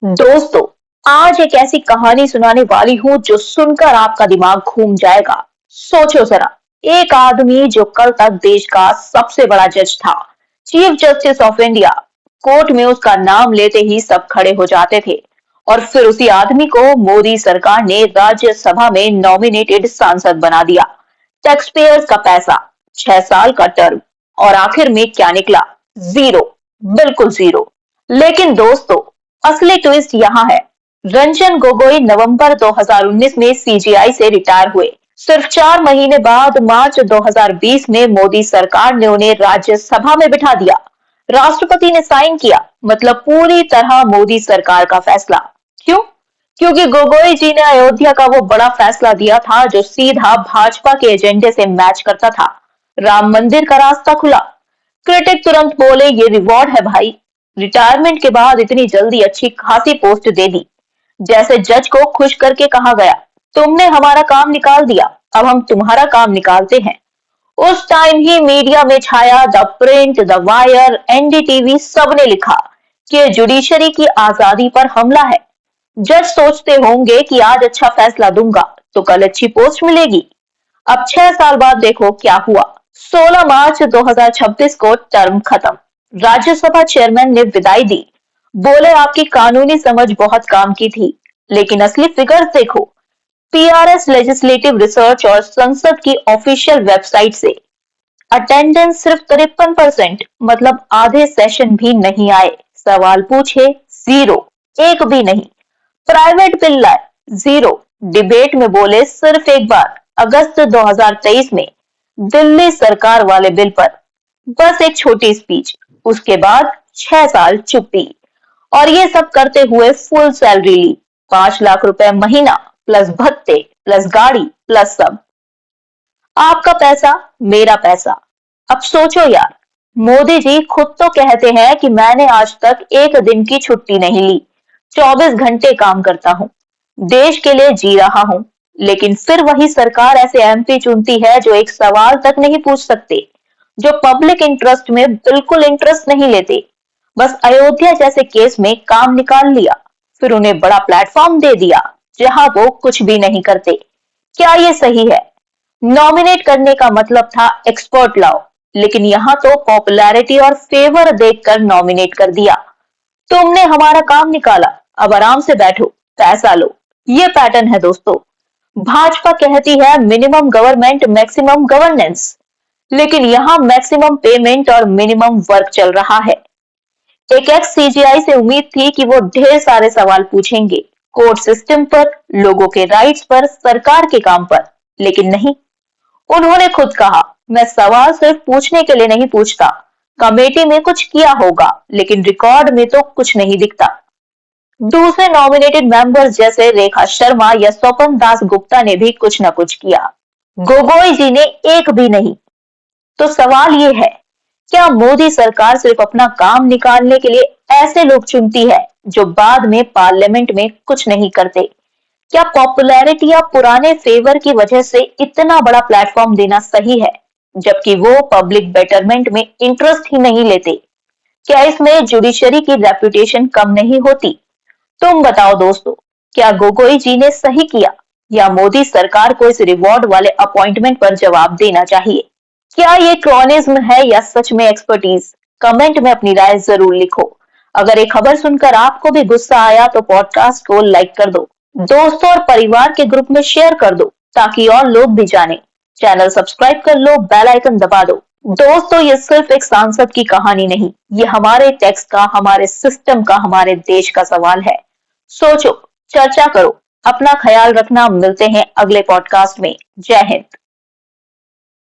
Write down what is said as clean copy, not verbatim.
दोस्तों, आज एक ऐसी कहानी सुनाने वाली हूँ जो सुनकर आपका दिमाग घूम जाएगा। सोचो जरा, एक आदमी जो कल तक देश का सबसे बड़ा जज था, chief justice of India, court में उसका नाम लेते ही सब खड़े हो जाते थे। और फिर उसी आदमी को मोदी सरकार ने राज्यसभा में नॉमिनेटेड सांसद बना दिया। टैक्स पेयर्स का पैसा, 6 साल का टर्म, और आखिर में क्या निकला? जीरो, बिल्कुल जीरो। लेकिन दोस्तों, असली ट्विस्ट यहाँ है। रंजन गोगोई नवंबर 2019 में सीजीआई से रिटायर हुए। सिर्फ 4 महीने बाद मार्च 2020 में मोदी सरकार ने उन्हें राज्यसभा में बिठा दिया। राष्ट्रपति ने साइन किया, मतलब पूरी तरह मोदी सरकार का फैसला। क्यों? क्योंकि गोगोई जी ने अयोध्या का वो बड़ा फैसला दिया था जो सीधा भाजपा के एजेंडे से मैच करता था। राम मंदिर का रास्ता खुला। क्रिटिक तुरंत बोले, ये रिवॉर्ड है भाई। रिटायरमेंट के बाद इतनी जल्दी अच्छी खासी पोस्ट दे दी। जैसे जज को खुश करके कहा गया, तुमने हमारा काम निकाल दिया, अब हम तुम्हारा काम निकालते हैं। उस टाइम ही मीडिया में छाया, द प्रिंट, द वायर, एनडीटीवी, सबने लिखा कि जुडिशरी की आजादी पर हमला है। जज सोचते होंगे कि आज अच्छा फैसला दूंगा तो कल अच्छी पोस्ट मिलेगी। अब 6 साल बाद देखो क्या हुआ। 16 मार्च 2026 को टर्म खत्म। राज्यसभा चेयरमैन ने विदाई दी। बोले, आपकी कानूनी समझ बहुत काम की थी, लेकिन असली फिगर्स देखो। पीआरएस लेजिस्लेटिव रिसर्च और संसद की ऑफिशियल वेबसाइट से अटेंडेंस सिर्फ 53%, मतलब आधे सेशन भी नहीं आए। सवाल पूछे, जीरो, एक भी नहीं। प्राइवेट बिल लाए, जीरो। डिबेट में बोले सिर्फ एक बार, अगस्त 2023 में, दिल्ली सरकार वाले बिल पर। बस एक छोटी स्पीच, उसके बाद 6 साल चुप्पी। और ये सब करते हुए फुल सैलरी ली, 5 लाख रुपए महीना, प्लस भत्ते, प्लस गाड़ी, प्लस सब। आपका पैसा, मेरा पैसा। अब सोचो यार, मोदी जी खुद तो कहते हैं कि मैंने आज तक एक दिन की छुट्टी नहीं ली, 24 घंटे काम करता हूँ, देश के लिए जी रहा हूँ। लेकिन फिर वही सरकार ऐसे एमपी चुनती है जो एक सवाल तक नहीं पूछ सकते, जो पब्लिक इंटरेस्ट में बिल्कुल इंटरेस्ट नहीं लेते। बस अयोध्या जैसे केस में काम निकाल लिया, फिर उन्हें बड़ा प्लेटफॉर्म दे दिया जहां वो कुछ भी नहीं करते। क्या ये सही है? नॉमिनेट करने का मतलब था एक्सपर्ट लाओ, लेकिन यहाँ तो पॉपुलैरिटी और फेवर देखकर नॉमिनेट कर दिया। तुमने हमारा काम निकाला, अब आराम से बैठो, पैसा लो। ये पैटर्न है दोस्तों। भाजपा कहती है मिनिमम गवर्नमेंट मैक्सिमम गवर्नेंस, लेकिन यहाँ मैक्सिमम पेमेंट और मिनिमम वर्क चल रहा है। एक एक्स सीजीआई से उम्मीद थी कि वो ढेर सारे सवाल पूछेंगे, कोर्ट सिस्टम पर, लोगों के राइट्स पर, सरकार के काम पर, लेकिन नहीं। उन्होंने खुद कहा, मैं सवाल सिर्फ पूछने के लिए नहीं पूछता, कमेटी में कुछ किया होगा, लेकिन रिकॉर्ड में तो कुछ नहीं दिखता। दूसरे नॉमिनेटेड मेंबर्स जैसे रेखा शर्मा या स्वपन दास गुप्ता ने भी कुछ न कुछ किया, गोगोई जी ने एक भी नहीं। तो सवाल ये है, क्या मोदी सरकार सिर्फ अपना काम निकालने के लिए ऐसे लोग चुनती है जो बाद में पार्लियामेंट में कुछ नहीं करते? क्या पॉपुलैरिटी या पुराने फेवर की वजह से इतना बड़ा प्लेटफॉर्म देना सही है, जबकि वो पब्लिक बेटरमेंट में इंटरेस्ट ही नहीं लेते? क्या इसमें जुडिशरी की रेपुटेशन कम नहीं होती? तुम बताओ दोस्तों, क्या गोगोई जी ने सही किया, या मोदी सरकार को इस रिवॉर्ड वाले अपॉइंटमेंट पर जवाब देना चाहिए? क्या ये क्रॉनिज्म है या सच में एक्सपर्टीज? कमेंट में अपनी राय जरूर लिखो। अगर ये खबर सुनकर आपको भी गुस्सा आया तो पॉडकास्ट को लाइक कर दो, दोस्तों और परिवार के ग्रुप में शेयर कर दो ताकि और लोग भी जाने। चैनल सब्सक्राइब कर लो, बेल आइकन दबा दो। दोस्तों, ये सिर्फ एक सांसद की कहानी नहीं, ये हमारे टैक्स का, हमारे सिस्टम का, हमारे देश का सवाल है। सोचो, चर्चा करो, अपना ख्याल रखना। मिलते हैं अगले पॉडकास्ट में। जय हिंद।